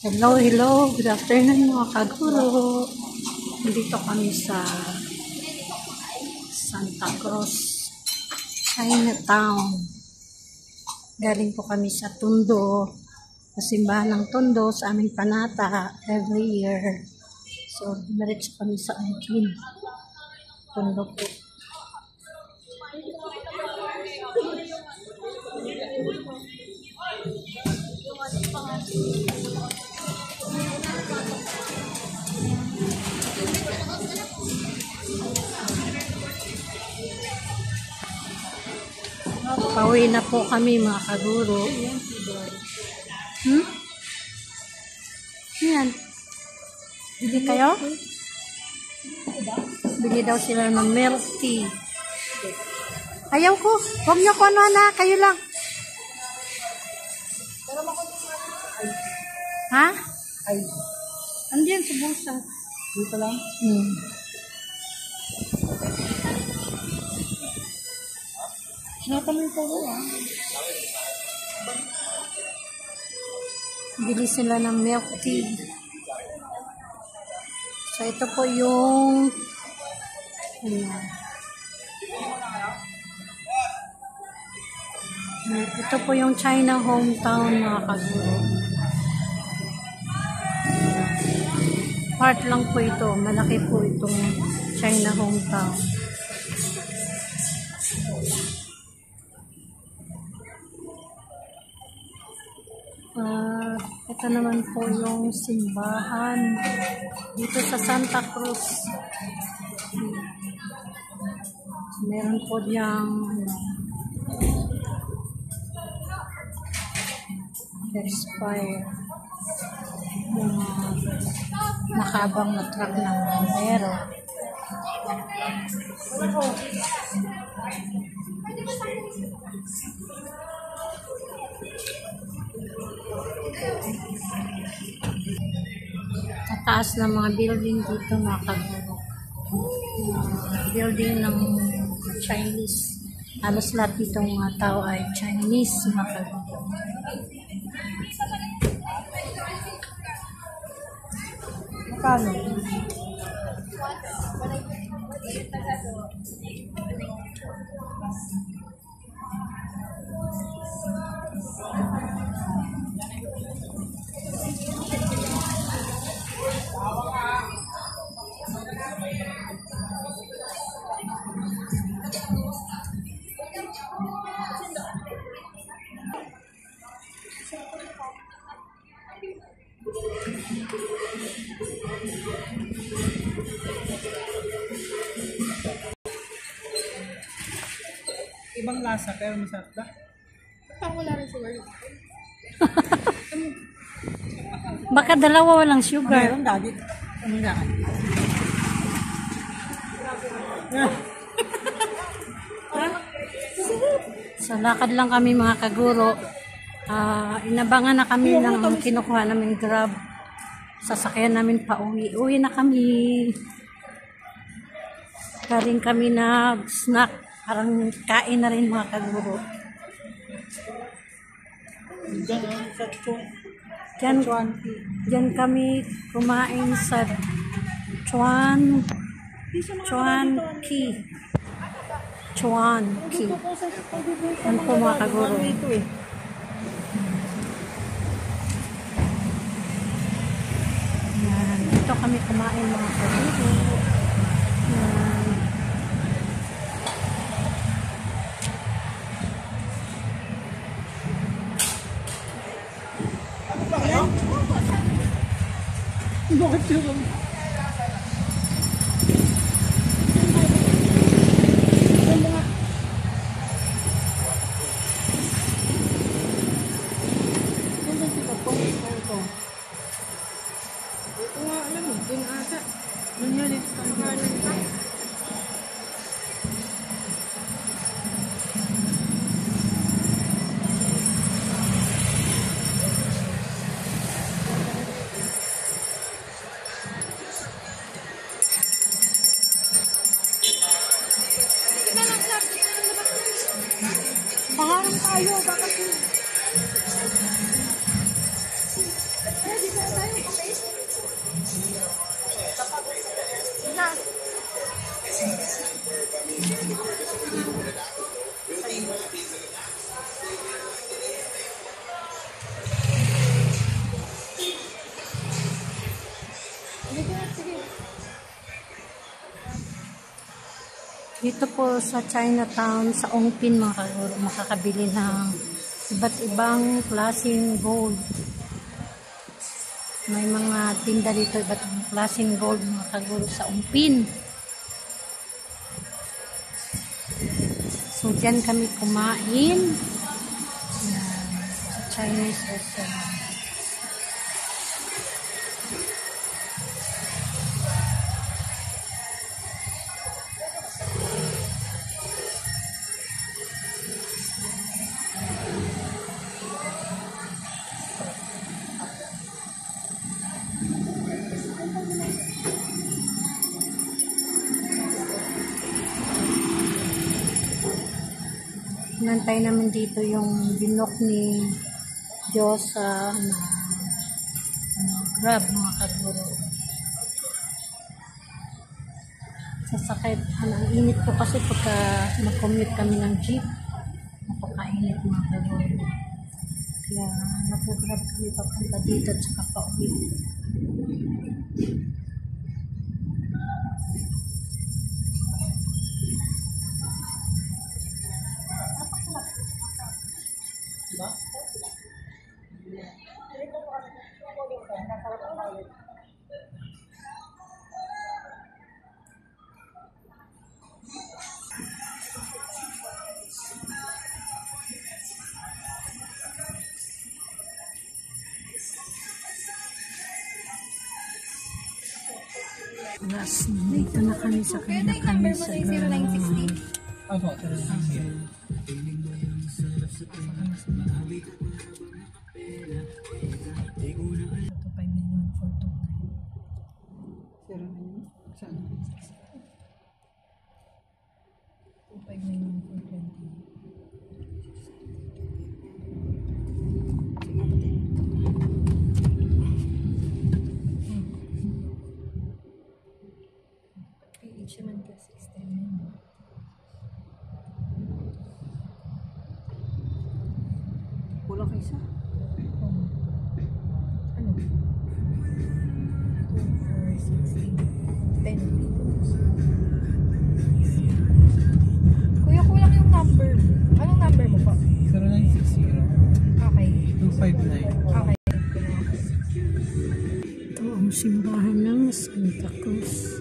Hello, hello. Good afternoon mga kaguro. Dito kami sa Santa Cruz, Chinatown. Galing po kami sa Tondo, sa simbahan ng Tondo sa aming panata every year. So, diretso kami sa Angkin. Tondo po. Pauwi na po kami mga kaguro. Yan. Bili kayo? Bili daw sila ng milk tea. Ayaw ko. Huwag niyo ko na. Kayo lang. Ha? Ay. Andiyan sa bulsa. Dito lang? Sinatan mo po ko Bili sila ng milk tea. So, ito po yung ito po yung China hometown mga kaguro. Part lang po ito. Malaki po itong China hometown. Ito naman po yung simbahan dito sa Santa Cruz. Meron po diyang expire yung nakabang na truck ng bombero. Tataas ng mga building dito mga kaguro. Building ng Chinese. Halos lahat dito mga tao ay Chinese mga kaguro. Magkano? Ibang lasa pero masarap ba? Parang wala rin sugar. Baka dalawa walang sugar. Meron dati. Ano nga? So, lakad lang kami mga kaguro. Inabangan na kami ng kinukuha namin Grab. Sasakyan namin pa uwi. Uwi na kami. Galing kami nag-snack. Parang kain na rin mga kaguro. Diyan kami kumain sa Chuan Ki. Ano po mga kaguro? Yan. Dito kami kumain mga kaguro. Yan. Bakit yun? Ito nga alam mo, din ata. Nangyari sa pangalan pa. Pangarang tayo, bakit? Dito Dito po sa Chinatown, sa Ongpin, mga kaguro, makakabili ng iba't ibang klaseng gold. May mga tinda dito, iba't ibang klaseng gold, mga kaguro, sa Ongpin. So, dyan kami kumain. Yan, sa Chinese restaurant. Nantay naman dito yung binok ni Diyosa na Grab, mga kaguro. Sasakit. Ang init ko kasi pagka mag-commute kami ng jeep. Napakainit, mga kaguro. Kaya nag-grab kami papunta dito at saka pa-uwi. Last, dito na kami sa kanya kami sa Opo, 259. Kulang isa. Ano? 2, 4, 6, 10. Kuya, kulang yung number mo. Anong number mo po? 0960 Okay. 259. Okay. Ito ang simbahan ng Santa Cruz.